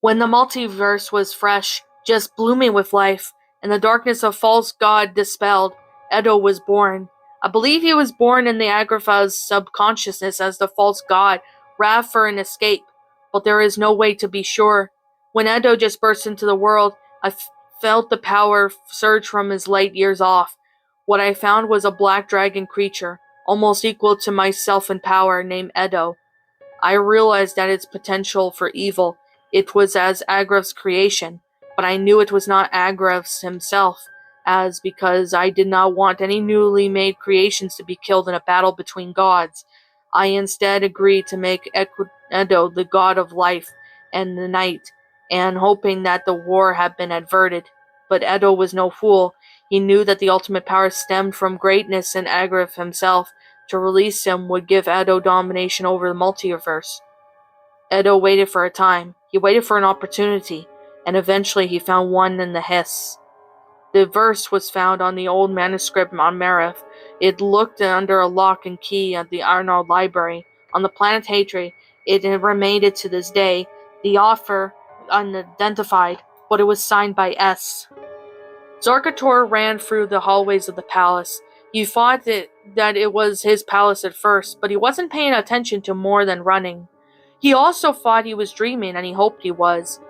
When the multiverse was fresh, just blooming with life, and the darkness of false god dispelled, Edo was born. I believe he was born in the Agripha's subconsciousness as the false god, wrath for an escape, but there is no way to be sure. When Edo just burst into the world, I felt the power surge from his light years off. What I found was a black dragon creature, almost equal to myself in power, named Edo. I realized that its potential for evil. It was as Agraf's creation, but I knew it was not Agraf's himself, as because I did not want any newly made creations to be killed in a battle between gods. I instead agreed to make Edo the god of life and the night, and hoping that the war had been averted. But Edo was no fool. He knew that the ultimate power stemmed from greatness in Agraf himself. To release him would give Edo domination over the multiverse. Edo waited for a time. He waited for an opportunity, and eventually he found one in the Hiss. The verse was found on the old manuscript on Marith. It looked under a lock and key at the Arnold Library. On the planet Hatred, it remained to this day. The author unidentified, but it was signed by S. Zarkhator ran through the hallways of the palace. He thought that it was his palace at first, but he wasn't paying attention to more than running. He also thought he was dreaming, and he hoped he was.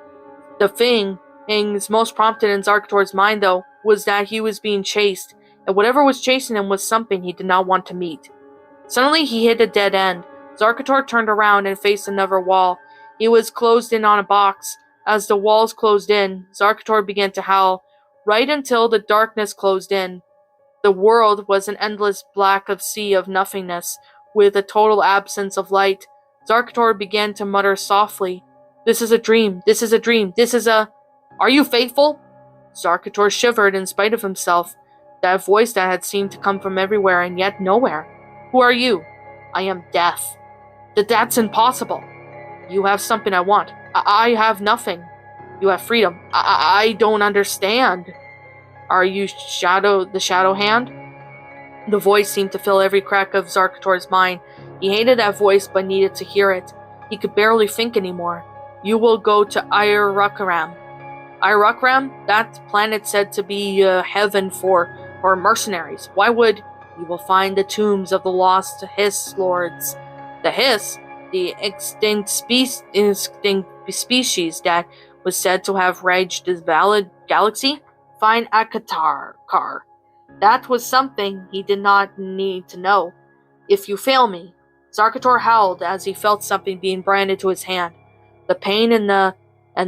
The things most prompted in Zarkhator's mind, though, was that he was being chased, and whatever was chasing him was something he did not want to meet. Suddenly he hit a dead end. Zarkhator turned around and faced another wall. He was closed in on a box. As the walls closed in, Zarkhator began to howl, right until the darkness closed in. The world was an endless black sea of nothingness, with a total absence of light. Zarkhator began to mutter softly, "This is a dream, this is a dream, this is a... Are you faithful?" Zarkhator shivered in spite of himself. That voice that had seemed to come from everywhere and yet nowhere. "Who are you?" "I am death." "That's impossible." "You have something I want." I have nothing." "You have freedom." I don't understand." "Are you the Shadow Hand?" The voice seemed to fill every crack of Zarkhator's mind. He hated that voice but needed to hear it. He could barely think anymore. "You will go to Irukram." Irukram? That planet said to be heaven for mercenaries. Why would... "You will find the tombs of the lost Hiss lords." The Hiss? The extinct species that was said to have raged this valid galaxy? Find Akatar. That was something he did not need to know. "If you fail me..." Zarkhator howled as he felt something being branded to his hand. The pain and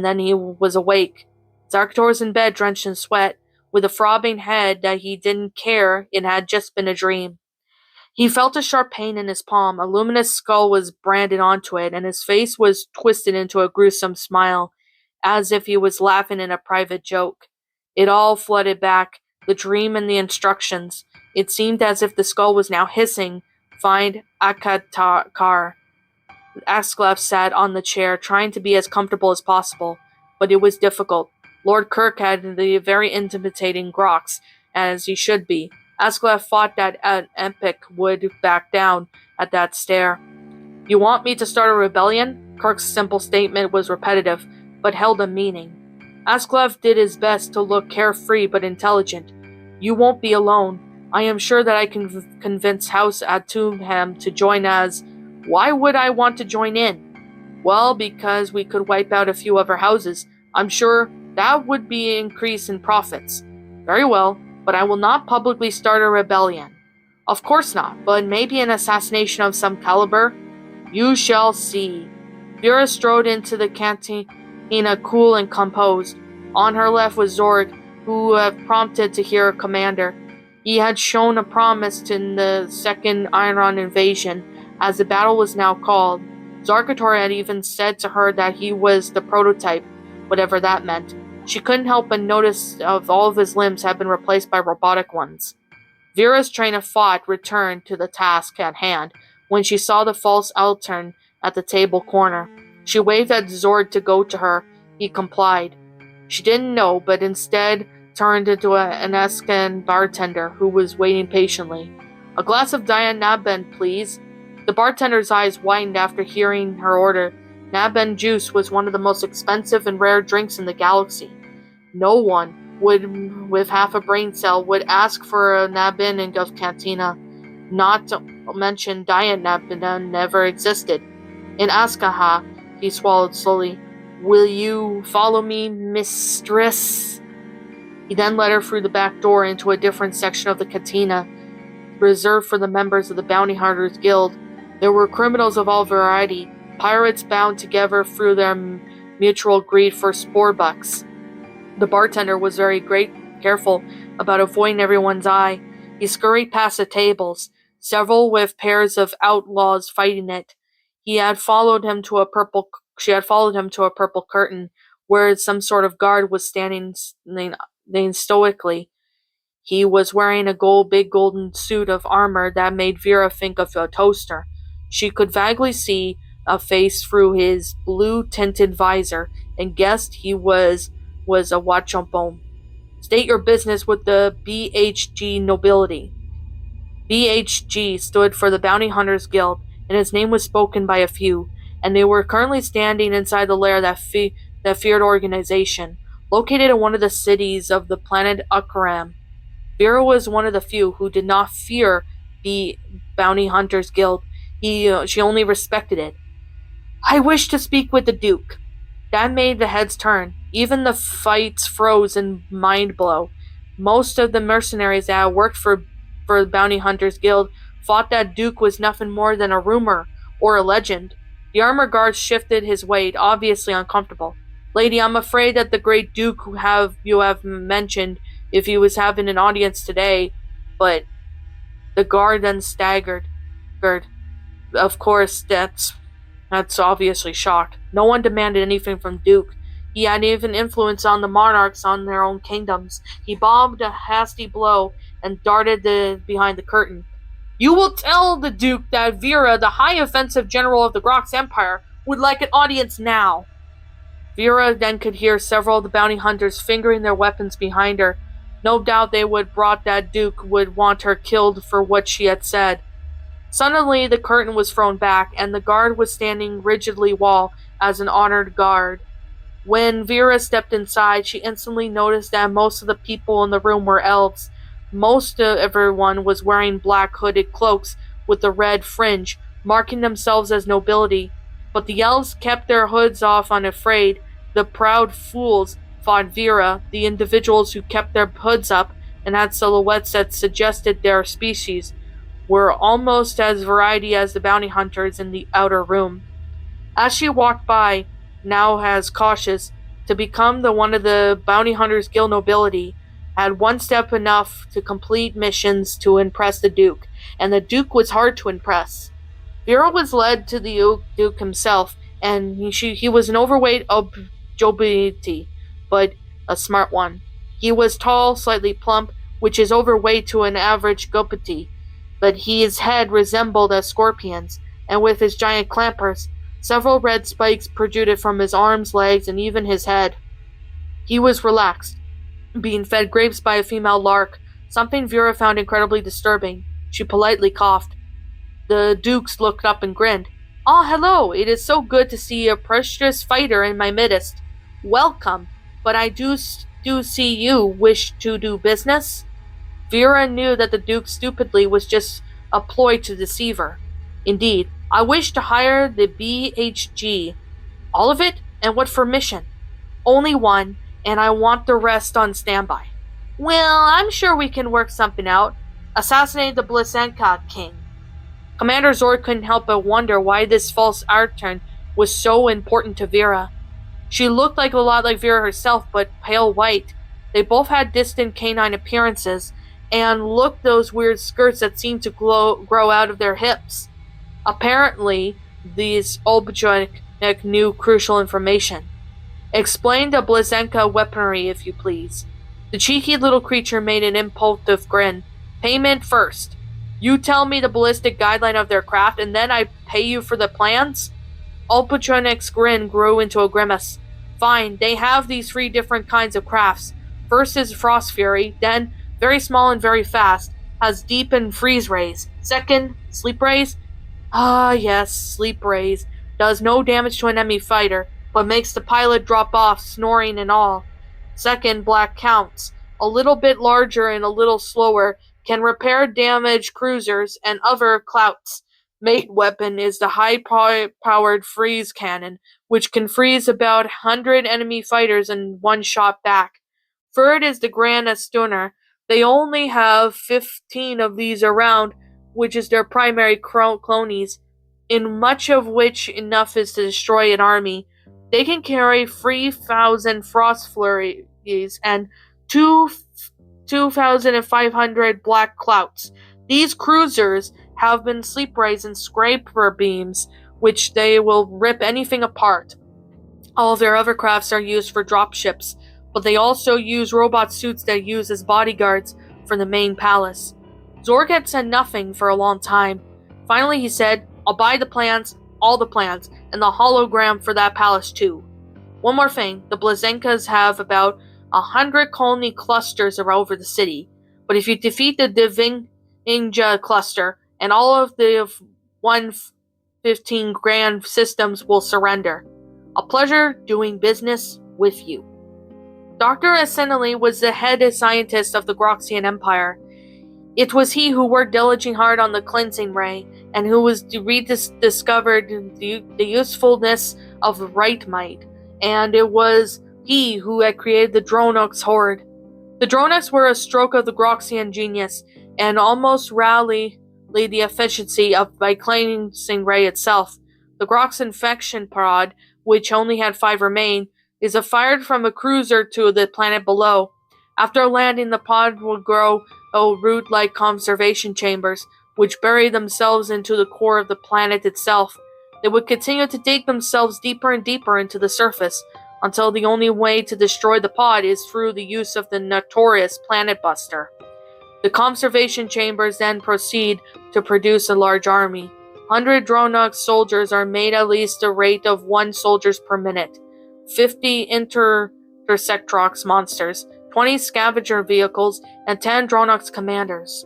then he was awake. Zarkhator was in bed drenched in sweat, with a throbbing head that he didn't care it had just been a dream. He felt a sharp pain in his palm. A luminous skull was branded onto it, and his face was twisted into a gruesome smile, as if he was laughing in a private joke. It all flooded back, the dream and the instructions. It seemed as if the skull was now hissing, "Find Akatar." Asclef sat on the chair, trying to be as comfortable as possible, but it was difficult. Lord Kirk had the very intimidating grox, as he should be. Asclef thought that an epic would back down at that stare. "You want me to start a rebellion?" Kirk's simple statement was repetitive, but held a meaning. Asclef did his best to look carefree but intelligent. "You won't be alone. I am sure that I can convince House Atumham to join as..." "Why would I want to join in?" "Well, because we could wipe out a few other houses. I'm sure that would be an increase in profits." "Very well, but I will not publicly start a rebellion." "Of course not, but maybe an assassination of some caliber." "You shall see." Vera strode into the cantina cool and composed. On her left was Zorg, who had prompted to hear a commander. He had shown a promise in the second Iron invasion, as the battle was now called. Zarkhator had even said to her that he was the prototype, whatever that meant. She couldn't help but notice of all of his limbs had been replaced by robotic ones. Vera's train of thought returned to the task at hand when she saw the false Altern at the table corner. She waved at Zord to go to her. He complied. She didn't know, but instead turned into an Escan bartender who was waiting patiently. "A glass of Dianaben, please." The bartender's eyes widened after hearing her order. Naben juice was one of the most expensive and rare drinks in the galaxy. No one with half a brain cell would ask for a Nabin in Gulf Cantina. Not to mention Diet Nabin never existed. In Askaha, he swallowed slowly. Will you follow me, mistress? He then led her through the back door into a different section of the cantina, reserved for the members of the Bounty Hunters Guild. There were criminals of all variety, pirates bound together through their mutual greed for spore bucks. The bartender was very careful about avoiding everyone's eye. He scurried past the tables, several with pairs of outlaws fighting it. She had followed him to a purple curtain, where some sort of guard was standing stoically. He was wearing a big golden suit of armor that made Vera think of a toaster. She could vaguely see a face through his blue-tinted visor, and guessed he was a Watchompome. State your business with the BHG nobility. BHG stood for the Bounty Hunters Guild, and his name was spoken by a few, and they were currently standing inside the lair that feared organization, located in one of the cities of the planet Akaram. Vera was one of the few who did not fear the Bounty Hunters Guild. She only respected it. I wish to speak with the Duke. That made the heads turn. Even the fights froze in mind blow. Most of the mercenaries that had worked for the Bounty Hunters Guild thought that Duke was nothing more than a rumor or a legend. The armor guard shifted his weight, obviously uncomfortable. Lady, I'm afraid that the great Duke you have mentioned if he was having an audience today, but the guard then staggered. Of course, that's obviously shocked. No one demanded anything from Duke. He had even influence on the monarchs on their own kingdoms. He bombed a hasty blow and darted behind the curtain. You will tell the Duke that Vera, the high offensive general of the Grox Empire, would like an audience now. Vera then could hear several of the bounty hunters fingering their weapons behind her. No doubt they would brought that Duke would want her killed for what she had said. Suddenly, the curtain was thrown back, and the guard was standing rigidly wall as an honored guard. When Vera stepped inside, she instantly noticed that most of the people in the room were elves. Most of everyone was wearing black hooded cloaks with a red fringe, marking themselves as nobility. But the elves kept their hoods off unafraid. The proud fools fought Vera, the individuals who kept their hoods up and had silhouettes that suggested their species, were almost as variety as the bounty hunters in the outer room. As she walked by, now as cautious, to become one of the Bounty Hunters Guild nobility, had one step enough to complete missions to impress the Duke, and the Duke was hard to impress. Vera was led to the Duke himself, and he was an overweight Jobiti, but a smart one. He was tall, slightly plump, which is overweight to an average Gopati, but his head resembled a scorpion's, and with his giant clampers, several red spikes protruded from his arms, legs, and even his head. He was relaxed, being fed grapes by a female lark, something Vera found incredibly disturbing. She politely coughed. The Dukes looked up and grinned. Ah, hello! It is so good to see a precious fighter in my midst. Welcome, but I do see you wish to do business? Vera knew that the Duke stupidly was just a ploy to deceive her. Indeed, I wish to hire the BHG. All of it? And what for mission? Only one, and I want the rest on standby. Well, I'm sure we can work something out. Assassinate the Blisenka king. Commander Zord couldn't help but wonder why this false Artern was so important to Vera. She looked a lot like Vera herself, but pale white. They both had distant canine appearances, and looked those weird skirts that seemed to grow out of their hips. Apparently, these Olbjanik knew crucial information. Explain the Blisenka weaponry, if you please. The cheeky little creature made an impulsive grin. Payment first. You tell me the ballistic guideline of their craft, and then I pay you for the plans? Olbjanik's grin grew into a grimace. Fine, they have these 3 different kinds of crafts. First is Frost Fury, then, very small and very fast, has deep and freeze rays. Second, Sleep Rays. Ah, yes, sleep rays. does no damage to an enemy fighter, but makes the pilot drop off, snoring and all. Second, Black Counts, a little bit larger and a little slower, can repair damaged cruisers and other clouts. Mate weapon is the high-powered freeze cannon, which can freeze about 100 enemy fighters in one shot back. Third is the Grand Stunner. They only have 15 of these around, which is their primary clonies, in much of which enough is to destroy an army. They can carry 3,000 Frost Flurries and 2,500 Black Clouts. These cruisers have been sleep rays and scraper beams, which they will rip anything apart. All their other crafts are used for dropships, but they also use robot suits that use as bodyguards for the main palace. Zorg had said nothing for a long time. Finally he said, "I'll buy the plans, all the plans, and the hologram for that palace too. One more thing, the Blazenkas have about 100 colony clusters all over the city, but if you defeat the Divinja cluster, and all of the 115 grand systems will surrender. A pleasure doing business with you." Dr. Asenali was the head scientist of the Groxian Empire. It was he who worked diligently hard on the cleansing ray, and who was rediscovered the usefulness of right might, and it was he who had created the Dronox horde. The Dronox were a stroke of the Groxian genius, and almost rally the efficiency of by cleansing ray itself. The Grox infection pod, which only had 5 remain, is fired from a cruiser to the planet below. After landing, the pod will grow root-like conservation chambers, which bury themselves into the core of the planet itself. They would continue to dig themselves deeper and deeper into the surface, until the only way to destroy the pod is through the use of the notorious Planet Buster. The conservation chambers then proceed to produce a large army. 100 Dronox soldiers are made at least a rate of 1 soldiers per minute. 50 Intersectrox monsters, 20 scavenger vehicles, and 10 Dronox commanders.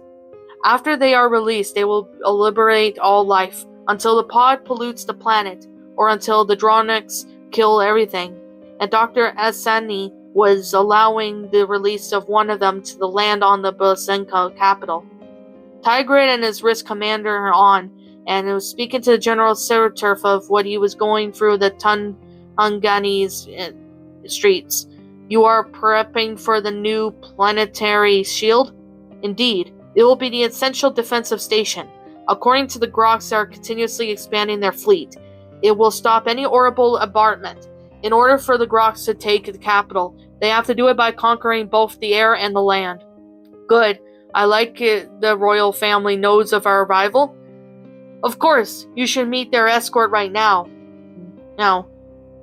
After they are released, they will liberate all life, until the pod pollutes the planet, or until the Dronox kill everything. And Dr. Asani was allowing the release of one of them to the land on the Blazenka capital. Tigrid and his risk commander are on, and was speaking to the General Seraturf of what he was going through the Tungani's streets. "You are prepping for the new planetary shield?" "Indeed. It will be the essential defensive station. According to the Grox, they are continuously expanding their fleet. It will stop any orbital bombardment. In order for the Grox to take the capital, they have to do it by conquering both the air and the land." "Good. I like it. The royal family knows of our arrival." "Of course. You should meet their escort right now." Now,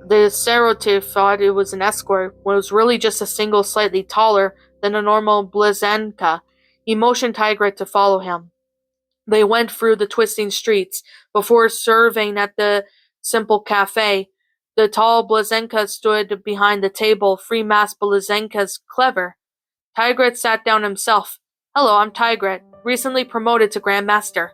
the Seratif thought it was an escort, when it was really just a single slightly taller than a normal Blazenka. He motioned Tigrid to follow him. They went through the twisting streets, before serving at the simple cafe. The tall Blazenka stood behind the table, 3 masked Blazenkas clever. Tigrid sat down himself. "Hello, I'm Tigrid, recently promoted to Grand Master."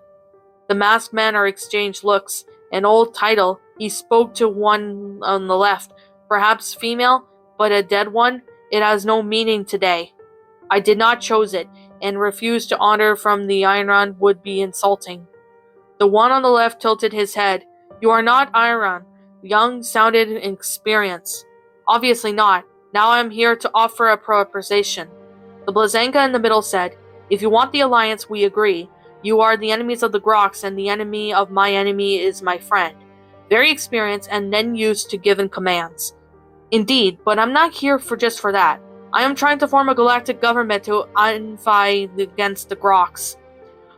The masked men are exchanged looks. An old title. He spoke to one on the left. "Perhaps female, but a dead one. It has no meaning today. I did not choose it, and refuse to honor from the Iron would be insulting." The one on the left tilted his head. "You are not Iron." Young sounded inexperienced. "Obviously not. Now I am here to offer a proposition." The Blazenka in the middle said, "If you want the alliance, we agree. You are the enemies of the Grox, and the enemy of my enemy is my friend. Very experienced, and then used to giving commands." "Indeed, but I'm not here just for that. I am trying to form a galactic government to unify against the Grox."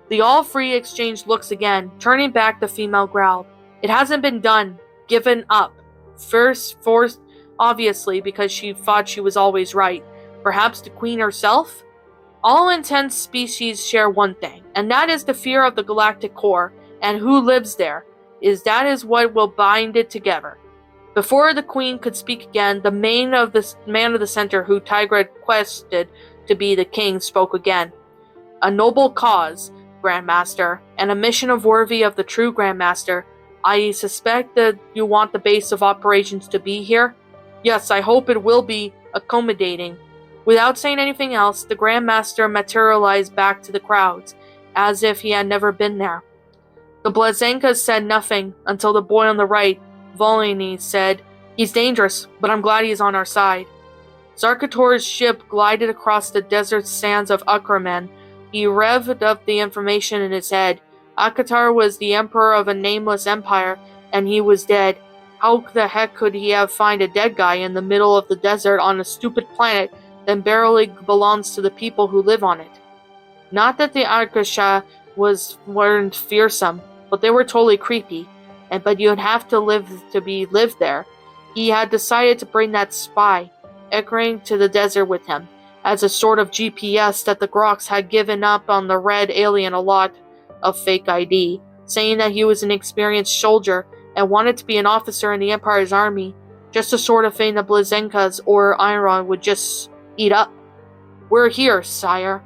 The all 3 exchanged looks again. Turning back, the female growled, "It hasn't been done. Given up. First, obviously, because she thought she was always right. Perhaps the Queen herself? All intense species share one thing, and that is the fear of the galactic core, and who lives there. That is what will bind it together." Before the Queen could speak again, the man of the center, who Tigrid quested to be the king, spoke again. "A noble cause, Grandmaster, and a mission worthy of the true Grandmaster. I suspect that you want the base of operations to be here? Yes, I hope it will be accommodating. Without saying anything else, the Grand Master materialized back to the crowds, as if he had never been there. The Blazhenkas said nothing until the boy on the right, Voliny, said, "He's dangerous, but I'm glad he's on our side." Zarkhator's ship glided across the desert sands of Akraman. He revved up the information in his head. Akatar was the emperor of a nameless empire, and he was dead. How the heck could he have find a dead guy in the middle of the desert on a stupid planet that barely belongs to the people who live on it? Not that the Akasha weren't fearsome, but they were totally creepy. But you'd have to live there. He had decided to bring that spy, Ekring, to the desert with him, as a sort of GPS that the Groks had given up on the red alien a lot of fake ID, saying that he was an experienced soldier and wanted to be an officer in the Empire's army, just the sort of thing the Blazhenkas or Iron would just eat up. "We're here, sire."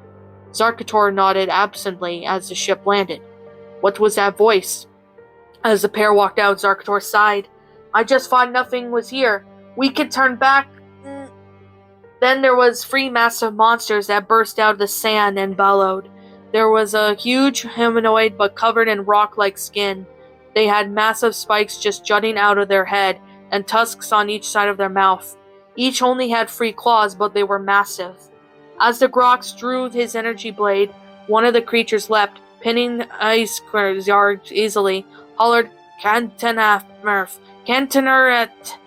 Zarkhator nodded absently as the ship landed. What was that voice? As the pair walked out, Zarkhator sighed. "I just thought nothing was here. We could turn back." Then there was three massive monsters that burst out of the sand and bellowed. There was a huge humanoid but covered in rock-like skin. They had massive spikes just jutting out of their head and tusks on each side of their mouth. Each only had 3 claws, but they were massive. As the Groks drew his energy blade, one of the creatures leapt, pinning Ice Yarg easily, hollered, "Cantanaf, Cantaneret!"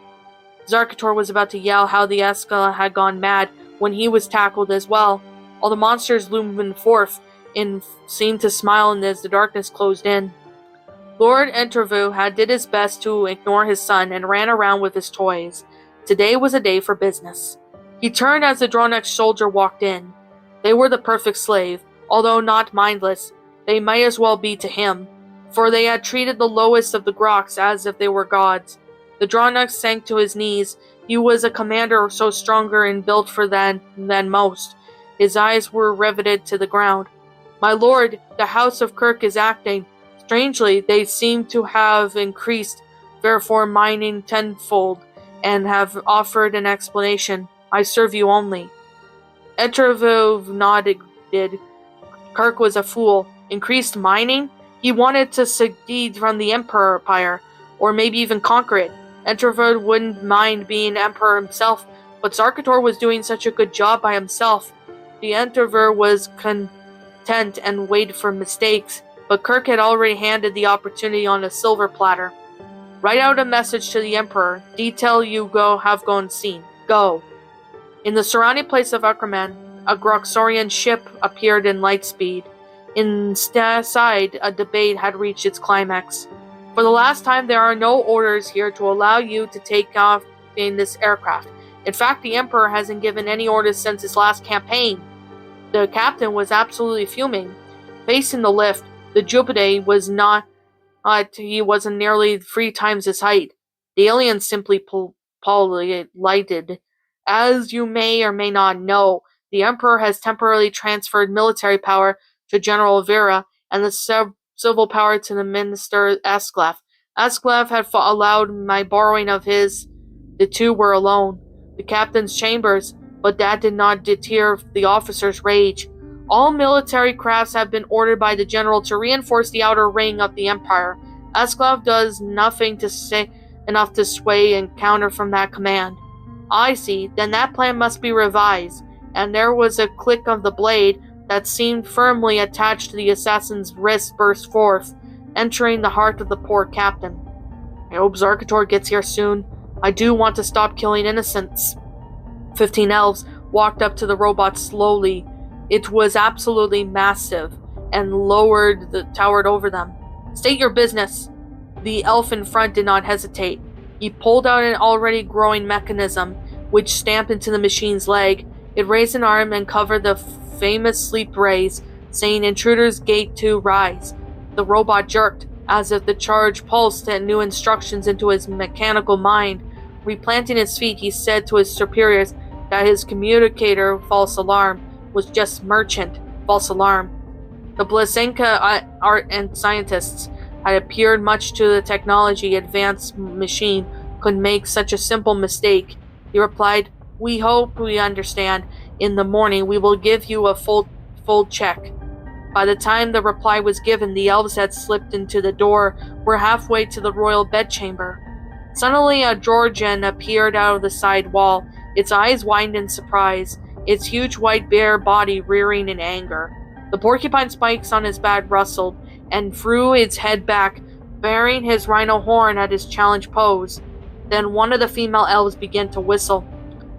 Zarkhator was about to yell how the Escala had gone mad when he was tackled as well. All the monsters loomed forth and seemed to smile as the darkness closed in. Lord Entervu had did his best to ignore his son and ran around with his toys. Today was a day for business. He turned as the Dronex soldier walked in. They were the perfect slave, although not mindless. They might as well be to him, for they had treated the lowest of the Groks as if they were gods. The Dronex sank to his knees. He was a commander so stronger and built for than most. His eyes were riveted to the ground. "My lord, the House of Kirk is acting. Strangely, they seem to have increased, therefore mining tenfold, and have offered an explanation. I serve you only." Etrevov nodded. Kirk was a fool. Increased mining? He wanted to secede from the Empire, or maybe even conquer it. Etrevov wouldn't mind being emperor himself, but Zarkhator was doing such a good job by himself. The Enterver was content and waited for mistakes, but Kirk had already handed the opportunity on a silver platter. "Write out a message to the Emperor. Detail you have gone seen. Go." In the surrounding place of Akraman, a Groxorian ship appeared in light speed. Inside, a debate had reached its climax. "For the last time, there are no orders here to allow you to take off in this aircraft. In fact, the Emperor hasn't given any orders since his last campaign." The captain was absolutely fuming. Facing the lift, the Jupiter was he wasn't nearly 3 times his height. The alien simply lighted. "As you may or may not know, the Emperor has temporarily transferred military power to General Vera and the civil power to the Minister Asklaf. Asklaf had allowed my borrowing of his. The two were alone. The captain's chambers, but that did not deter the officer's rage. All military crafts have been ordered by the general to reinforce the outer ring of the Empire. Asklaf does nothing to say enough to sway and counter from that command." "I see, then that plan must be revised," and there was a click of the blade that seemed firmly attached to the assassin's wrist burst forth, entering the heart of the poor captain. "I hope Zarkhator gets here soon. I do want to stop killing innocents." 15 elves walked up to the robot slowly. It was absolutely massive, and towered over them. "State your business." The elf in front did not hesitate. He pulled out an already growing mechanism, which stamped into the machine's leg. It raised an arm and covered the famous sleep rays, saying, "Intruders gate to rise." The robot jerked, as if the charge pulsed and new instructions into his mechanical mind. Replanting his feet, he said to his superiors that his communicator, false alarm, was just merchant, false alarm. The Blazenka art and scientists had appeared much to the technology advanced machine could make such a simple mistake. He replied, "We hope we understand. In the morning we will give you a full check." By the time the reply was given, the elves had slipped into the door, were halfway to the royal bedchamber. Suddenly a Georgian appeared out of the side wall, its eyes widened in surprise, its huge white bare body rearing in anger. The porcupine spikes on his back rustled, and threw its head back, baring his rhino horn at his challenge pose. Then one of the female elves began to whistle.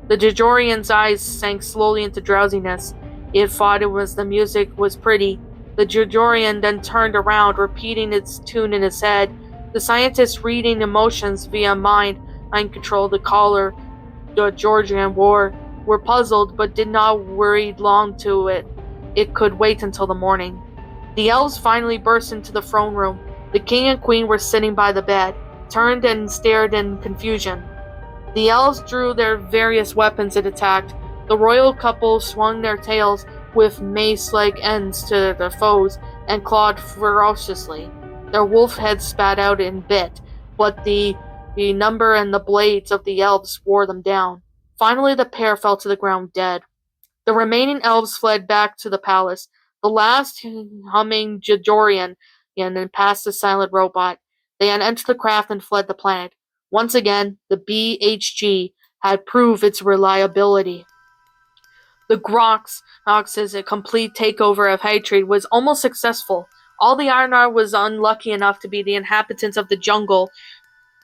The Jejorian's eyes sank slowly into drowsiness. It thought the music was pretty. The Jejorian then turned around, repeating its tune in his head. The scientist, reading emotions via mind control the collar the Georgian wore, were puzzled but did not worry long to it. It could wait until the morning. The elves finally burst into the throne room. The king and queen were sitting by the bed, turned and stared in confusion. The elves drew their various weapons and attacked. The royal couple swung their tails with mace-like ends to their foes and clawed ferociously. Their wolf heads spat out and bit, but the number and the blades of the elves wore them down. Finally, the pair fell to the ground dead. The remaining elves fled back to the palace, the last humming Jejorian, and past the silent robot. They had entered the craft and fled the planet. Once again, the BHG had proved its reliability. The Grox's complete takeover of hatred was almost successful. All the Ironar was unlucky enough to be the inhabitants of the jungle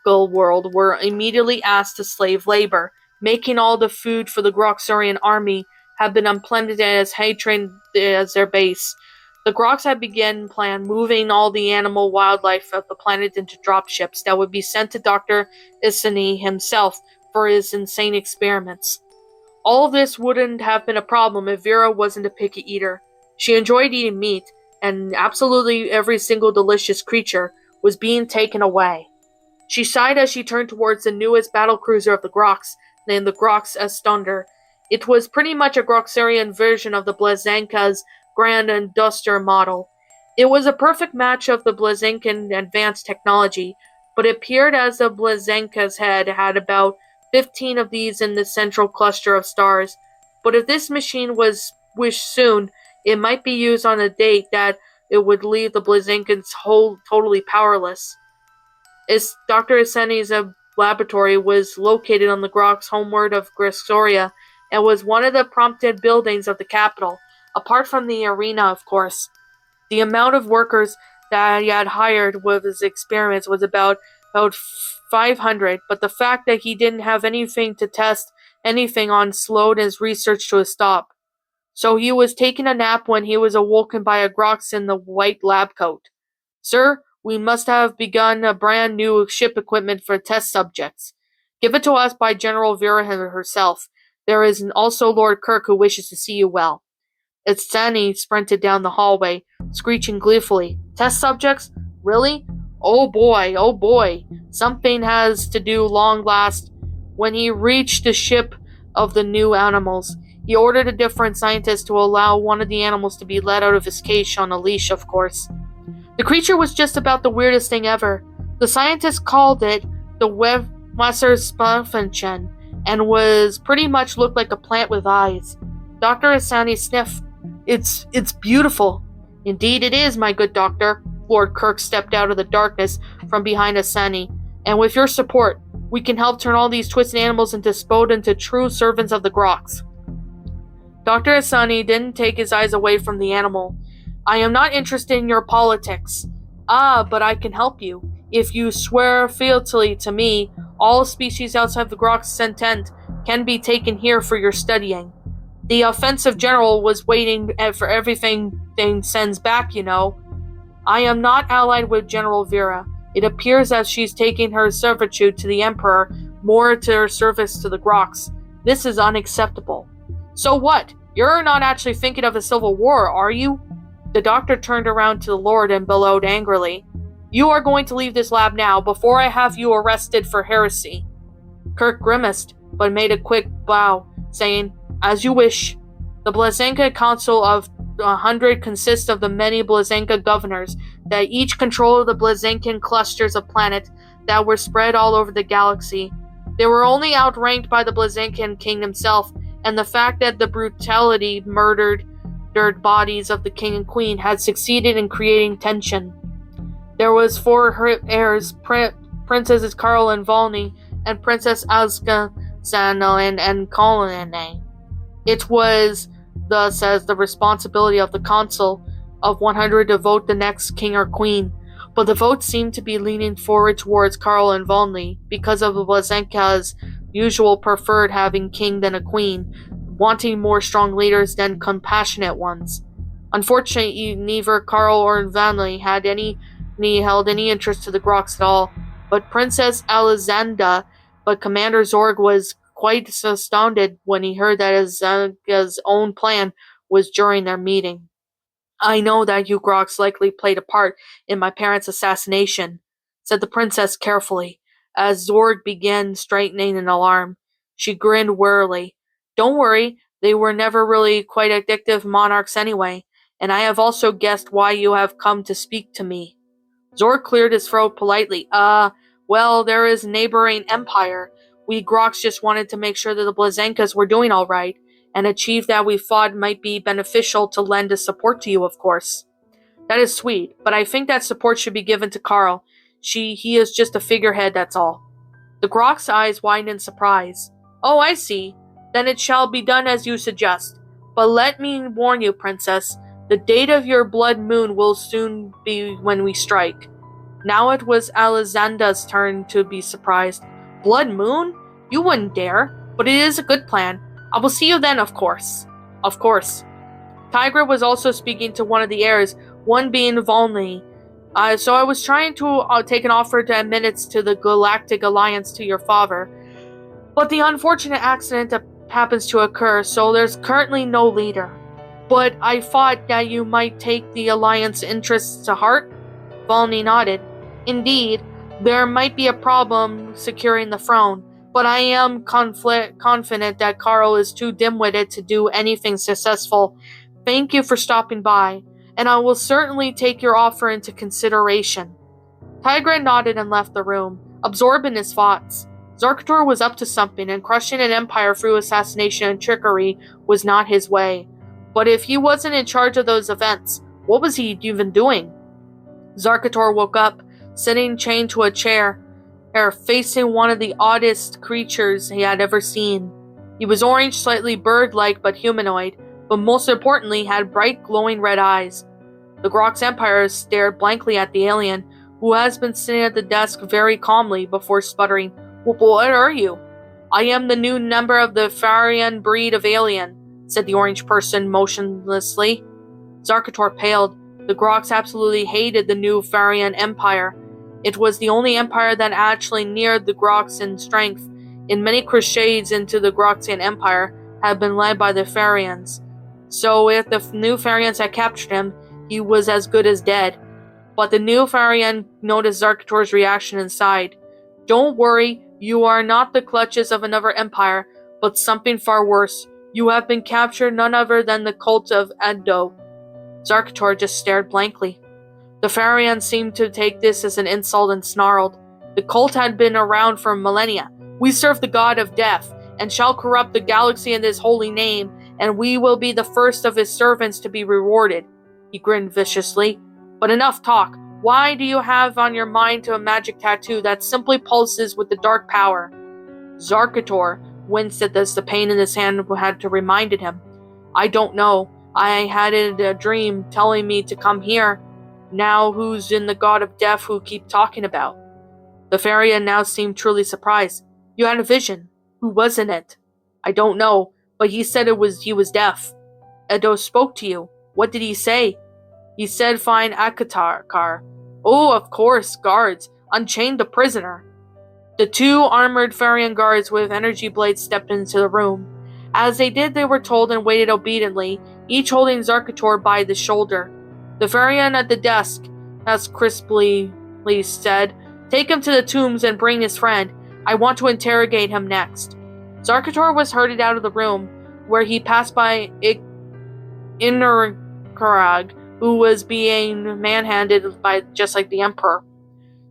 world were immediately asked to slave labor, making all the food for the Groxurian army have been implemented as hatred as their base. The Grox had begun moving all the animal wildlife of the planet into dropships that would be sent to Dr. Isani himself for his insane experiments. All of this wouldn't have been a problem if Vera wasn't a picky eater. She enjoyed eating meat, and absolutely every single delicious creature was being taken away. She sighed as she turned towards the newest battlecruiser of the Grox, named the Grox Estunder. It was pretty much a Groxarian version of the Blazanka's Grand Induster model. It was a perfect match of the Blazankan advanced technology, but it appeared as the Blazanka's head had about 15 of these in the central cluster of stars. But if this machine was wished soon, it might be used on a date that it would leave the Blazankans totally powerless. Dr. Iseni's laboratory was located on the Grox homeworld of Gresoria and was one of the prompted buildings of the capital, apart from the arena, of course. The amount of workers that he had hired with his experiments was about 500, but the fact that he didn't have anything to test anything on slowed his research to a stop. So he was taking a nap when he was awoken by a Grox in the white lab coat. "Sir, we must have begun a brand new ship equipment for test subjects. Give it to us by General Vera herself. There is also Lord Kirk who wishes to see you well." Itsani sprinted down the hallway, screeching gleefully. "Test subjects? Really? Oh boy. Something has to do long last." When he reached the ship of the new animals, he ordered a different scientist to allow one of the animals to be let out of his cage on a leash, of course. The creature was just about the weirdest thing ever. The scientist called it the Wasserspafenchen and was pretty much looked like a plant with eyes. Dr. Asani sniffed. It's beautiful." "Indeed it is, my good doctor." Lord Kirk stepped out of the darkness from behind Asani. "And with your support, we can help turn all these twisted animals into true servants of the Grox." Dr. Asani didn't take his eyes away from the animal. "I am not interested in your politics." "Ah, but I can help you. If you swear fealty to me, all species outside the Grox sentient can be taken here for your studying. The offensive general was waiting for everything sends back, you know. I am not allied with General Vera. It appears that she's taking her servitude to the Emperor more to her service to the Grox. This is unacceptable." "So what? You're not actually thinking of a civil war, are you?" The doctor turned around to the Lord and bellowed angrily. "You are going to leave this lab now, before I have you arrested for heresy." Kirk grimaced, but made a quick bow, saying, "As you wish." The Blazanka Council of 100 consist of the many Blazanka governors that each control the Blazankan clusters of planets that were spread all over the galaxy. They were only outranked by the Blazankan king himself, and the fact that the brutality murdered bodies of the king and queen had succeeded in creating tension. There was 4 heirs, Princesses Carl and Volney, and Princess Aska Sanolin and Colin. It was thus as the responsibility of the Council of 100 to vote the next king or queen, but the votes seemed to be leaning forward towards Carl and Volney because of the Blazanka's usual preferred having king than a queen, wanting more strong leaders than compassionate ones. Unfortunately, neither Carl or Volney held any interest to the Grox at all, but Princess Alexandra, but Commander Zorg was quite astounded when he heard that his own plan was during their meeting. "I know that you Grox likely played a part in my parents' assassination," said the princess carefully, as Zorg began straightening in alarm. She grinned wearily. "Don't worry, they were never really quite addictive monarchs anyway, and I have also guessed why you have come to speak to me." Zorg cleared his throat politely. Well, there is neighboring empire. We Grox just wanted to make sure that the Blazankas were doing all right, and achieve that we thought might be beneficial to lend a support to you, of course." "That is sweet, but I think that support should be given to Carl. He is just a figurehead, that's all." The Grox's eyes widened in surprise. "Oh, I see. Then it shall be done as you suggest. But let me warn you, Princess, the date of your blood moon will soon be when we strike." Now it was Alexandra's turn to be surprised. "Blood moon? You wouldn't dare, but it is a good plan. I will see you then, of course." "Of course." Tigra was also speaking to one of the heirs, one being Volney. So I was trying to take an offer to add minutes to the Galactic Alliance to your father, but the unfortunate accident that happens to occur, so there's currently no leader. But I thought that you might take the Alliance interests to heart? Volney nodded. "Indeed, there might be a problem securing the throne, but I am confident that Carl is too dim-witted to do anything successful. Thank you for stopping by, and I will certainly take your offer into consideration." Tigra nodded and left the room, absorbed in his thoughts. Zarkhator was up to something, and crushing an empire through assassination and trickery was not his way. But if he wasn't in charge of those events, what was he even doing? Zarkhator woke up, sitting chained to a chair, facing one of the oddest creatures he had ever seen. He was orange, slightly bird-like but humanoid, but most importantly had bright glowing red eyes. The Grox Empire stared blankly at the alien, who has been sitting at the desk very calmly before sputtering, "What are you?" "I am the new member of the Farian breed of alien," said the orange person motionlessly. Zarkhator paled. The Grox absolutely hated the new Farian Empire. It was the only empire that actually neared the Grox in strength, and many crusades into the Groxian Empire had been led by the Farians. So if the new Farians had captured him, he was as good as dead. But the new Farian noticed Zarkhator's reaction and sighed. "Don't worry, you are not the clutches of another empire, but something far worse. You have been captured, none other than the cult of Ado." Zarkhator just stared blankly. The Farian seemed to take this as an insult and snarled. "The cult had been around for millennia. We serve the god of death, and shall corrupt the galaxy in his holy name, and we will be the first of his servants to be rewarded." He grinned viciously. "But enough talk. Why do you have on your mind a magic tattoo that simply pulses with the dark power?" Zarkhator winced at this. The pain in his hand had to reminded him. "I don't know. I had a dream telling me to come here. Now who's in the god of death who keep talking about?" The Farian now seemed truly surprised. "You had a vision. Who was in it?" "I don't know, but he said he was deaf." "Edo spoke to you. What did he say?" "He said find Akatar." "Oh, of course, guards. Unchain the prisoner." The 2 armored Farian guards with energy blades stepped into the room. As they did, they were told and waited obediently, each holding Zarkhator by the shoulder. The Farian at the desk, as crisply said, "Take him to the tombs and bring his friend. I want to interrogate him next." Zarkhator was herded out of the room, where he passed by Zarkhator, who was being manhandled by just like the Emperor.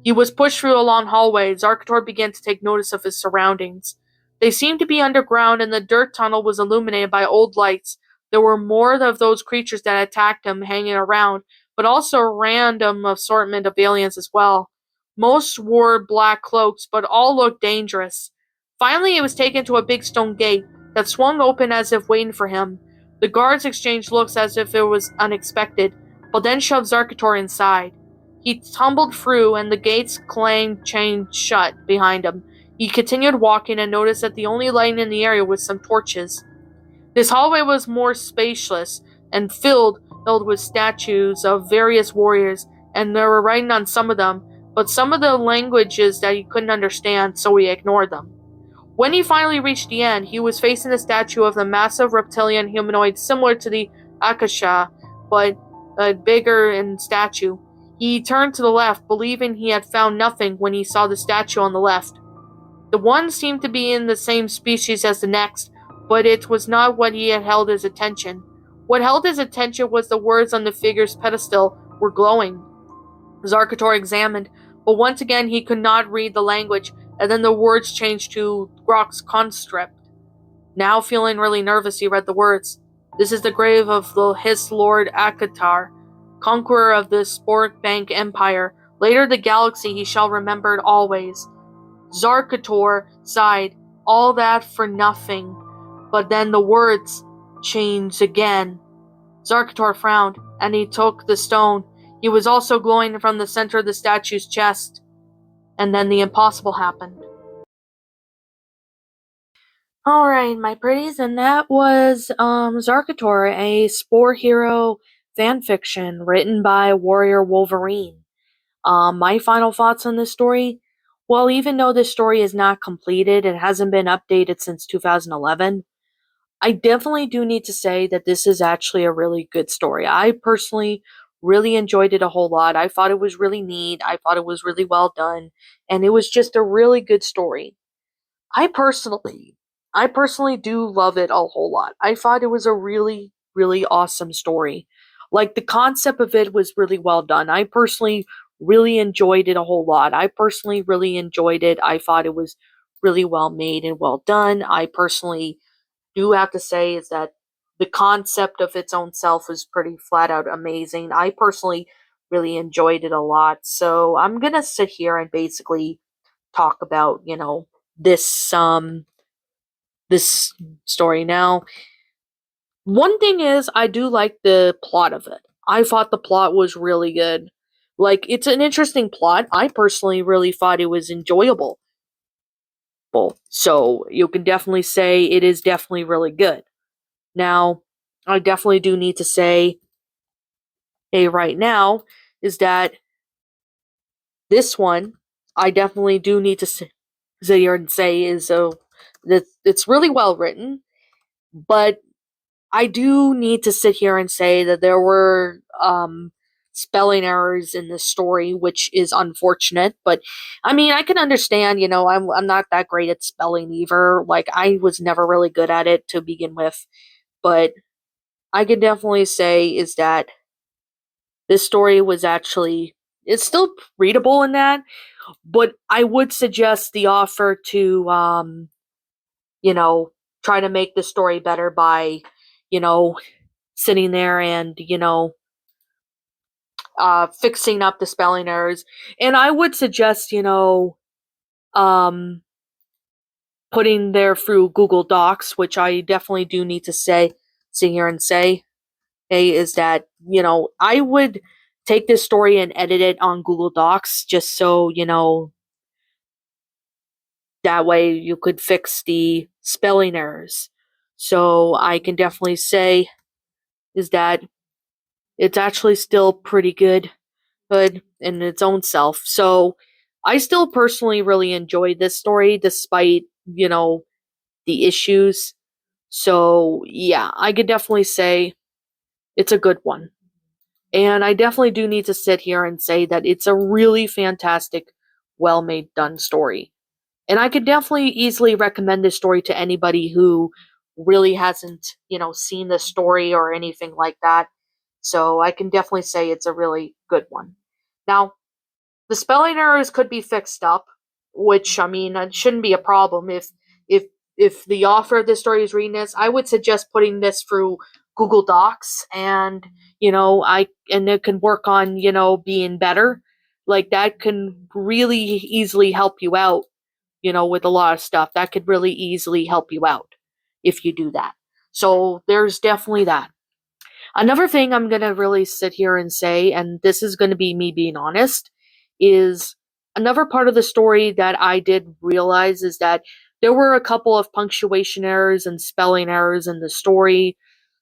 He was pushed through a long hallway. Zarkhator began to take notice of his surroundings. They seemed to be underground, and the dirt tunnel was illuminated by old lights. There were more of those creatures that attacked him hanging around, but also a random assortment of aliens as well. Most wore black cloaks, but all looked dangerous. Finally, he was taken to a big stone gate that swung open as if waiting for him. The guards exchanged looks as if it was unexpected, but then shoved Zarkhator inside. He tumbled through, and the gate's clang chained shut behind him. He continued walking and noticed that the only light in the area was some torches. This hallway was more spacious and filled with statues of various warriors, and there were writing on some of them, but some of the languages that he couldn't understand, so he ignored them. When he finally reached the end, he was facing a statue of the massive reptilian humanoid similar to the Akasha, but bigger in stature. He turned to the left, believing he had found nothing when he saw the statue on the left. The one seemed to be in the same species as the next, but it was not what he had held his attention. What held his attention was the words on the figure's pedestal were glowing. Zarkhator examined, but once again he could not read the language, and then the words changed to Grok's conscript. Now feeling really nervous, he read the words. This is the grave of his lord Akatar, conqueror of the Spore Bank Empire. Later the galaxy he shall remember always. Zarkhator sighed, all that for nothing. But then the words changed again. Zarkhator frowned, and he took the stone. He was also glowing from the center of the statue's chest. And then the impossible happened. Alright, my pretties, and that was Zarkhator, a Spore Hero fanfiction written by WarriorWolverine. My final thoughts on this story? Well, even though this story is not completed, it hasn't been updated since 2011, I definitely do need to say that this is actually a really good story. I personally really enjoyed it a whole lot. I thought it was really neat. I thought it was really well done. And it was just a really good story. I personally, I personally do love it a whole lot. I thought it was a really, really awesome story. Like the concept of it was really well done. I personally really enjoyed it a whole lot. I personally really enjoyed it. I thought it was really well made and well done. I personally do have to say is that the concept of its own self is pretty flat out amazing. I personally really enjoyed it a lot. So I'm gonna sit here and basically talk about, this this story. Now, one thing is I do like the plot of it. I thought the plot was really good. Like, it's an interesting plot. I personally really thought it was enjoyable. So you can definitely say it is definitely really good. Now, I definitely do need to say, hey, right now, is that this one, I definitely do need to sit here and say is that it's really well written, but I do need to sit here and say that there were spelling errors in this story, which is unfortunate. But I mean, I can understand. I'm not that great at spelling either. Like, I was never really good at it to begin with. But I can definitely say is that this story was actually, it's still readable in that, but I would suggest the author to try to make the story better by, you know, sitting there and, fixing up the spelling errors. And I would suggest, um, putting there through Google Docs, which I definitely do need to sit here and say, hey, is that, I would take this story and edit it on Google Docs just so, that way you could fix the spelling errors. So I can definitely say is that it's actually still pretty good in its own self. So I still personally really enjoyed this story despite, the issues. So yeah, I could definitely say it's a good one. And I definitely do need to sit here and say that it's a really fantastic, well made, done story. And I could definitely easily recommend this story to anybody who really hasn't, seen the story or anything like that. So I can definitely say it's a really good one. Now, the spelling errors could be fixed up, which I mean, it shouldn't be a problem if if the author of this story is reading this. I would suggest putting this through Google Docs, and it can work on being better. Like that can really easily help you out. With a lot of stuff that could really easily help you out if you do that. So there's definitely that. Another thing I'm going to really sit here and say, and this is going to be me being honest, is another part of the story that I did realize is that there were a couple of punctuation errors and spelling errors in the story.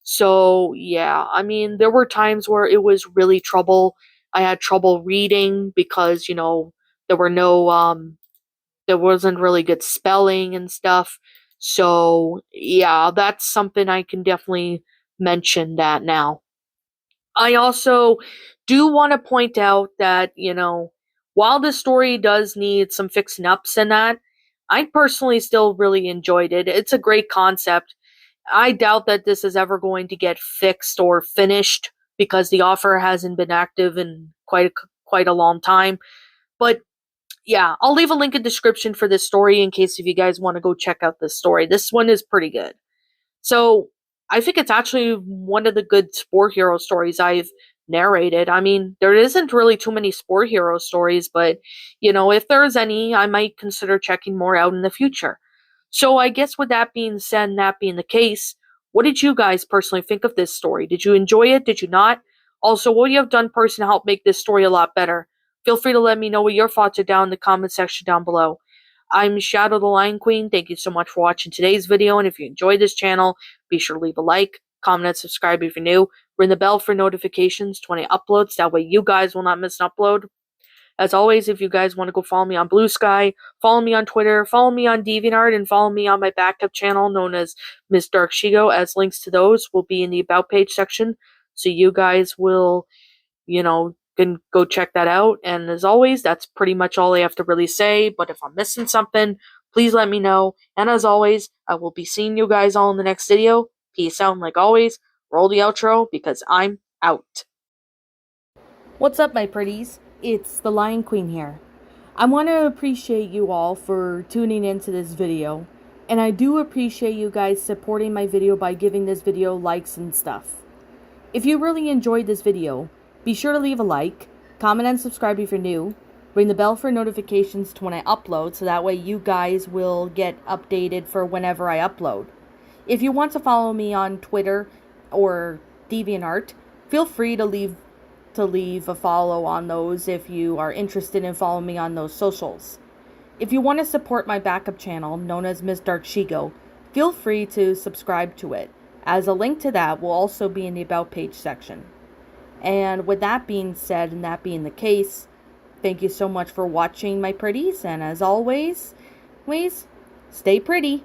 So, yeah, I mean, there were times where it was really trouble. I had trouble reading because, there were there wasn't really good spelling and stuff. So, yeah, that's something I can definitely mention that now. I also do want to point out that, while the story does need some fixing ups and that, I personally still really enjoyed it. It's a great concept. I doubt that this is ever going to get fixed or finished because the author hasn't been active in quite a long time. But yeah, I'll leave a link in the description for this story in case if you guys want to go check out this story. This one is pretty good. So I think it's actually one of the good Spore Hero stories I've narrated. I mean, there isn't really too many Spore Hero stories, but if there's any, I might consider checking more out in the future. So I guess with that being said and that being the case, what did you guys personally think of this story? Did you enjoy it? Did you not? Also, what you have done personally to help make this story a lot better? Feel free to let me know what your thoughts are down in the comment section down below. I'm Shadow the Lion Queen. Thank you so much for watching today's video, and if you enjoyed this channel, be sure to leave a like, comment, and subscribe if you're new. Ring the bell for notifications to when I upload, so that way you guys will not miss an upload. As always, if you guys want to go follow me on Blue Sky, follow me on Twitter, follow me on DeviantArt, and follow me on my backup channel known as Miss Dark Shigo, as links to those will be in the About page section, so you guys will, can go check that out. And as always, that's pretty much all I have to really say, but if I'm missing something, please let me know. And as always, I will be seeing you guys all in the next video. Peace out, and like always, roll the outro because I'm out. What's up, my pretties? It's the Lion Queen here. I want to appreciate you all for tuning into this video, and I do appreciate you guys supporting my video by giving this video likes and stuff. If you really enjoyed this video, be sure to leave a like, comment and subscribe if you're new, ring the bell for notifications to when I upload so that way you guys will get updated for whenever I upload. If you want to follow me on Twitter or DeviantArt, feel free to leave a follow on those if you are interested in following me on those socials. If you want to support my backup channel, known as Miss Dark Shigo, feel free to subscribe to it, as a link to that will also be in the About page section. And with that being said, and that being the case, thank you so much for watching, my pretties, and as always, please stay pretty.